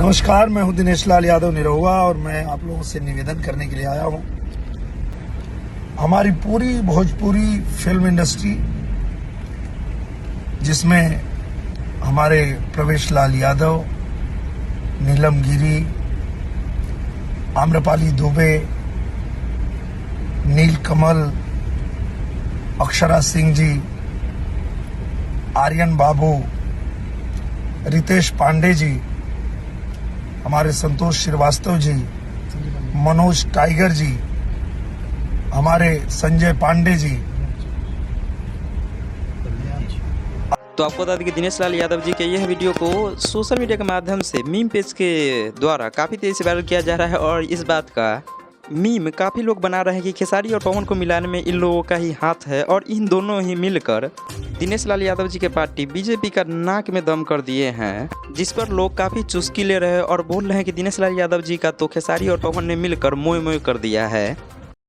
नमस्कार, मैं हूं दिनेश लाल यादव निरहुआ और मैं आप लोगों से निवेदन करने के लिए आया हूं। हमारी पूरी भोजपुरी फिल्म इंडस्ट्री, जिसमें हमारे प्रवेश लाल यादव, नीलम गिरी, आम्रपाली दुबे, नील कमल, अक्षरा सिंह जी, आर्यन बाबू, रितेश पांडे जी, हमारे संतोष श्रीवास्तव जी, मनोज टाइगर जी, हमारे संजय पांडे जी। तो आपको बता दें कि दिनेश लाल यादव जी के यह वीडियो को सोशल मीडिया के माध्यम से मीम पेज के द्वारा काफ़ी तेजी से वायरल किया जा रहा है और इस बात का मीम काफ़ी लोग बना रहे हैं कि खेसारी और पवन को मिलाने में इन लोगों का ही हाथ है और इन दोनों ही मिलकर दिनेश लाल यादव जी के पार्टी बीजेपी का नाक में दम कर दिए हैं, जिस पर लोग काफ़ी चुस्की ले रहे हैं और बोल रहे हैं कि दिनेश लाल यादव जी का तो खेसारी और पवन ने मिलकर मोय मोय कर दिया है।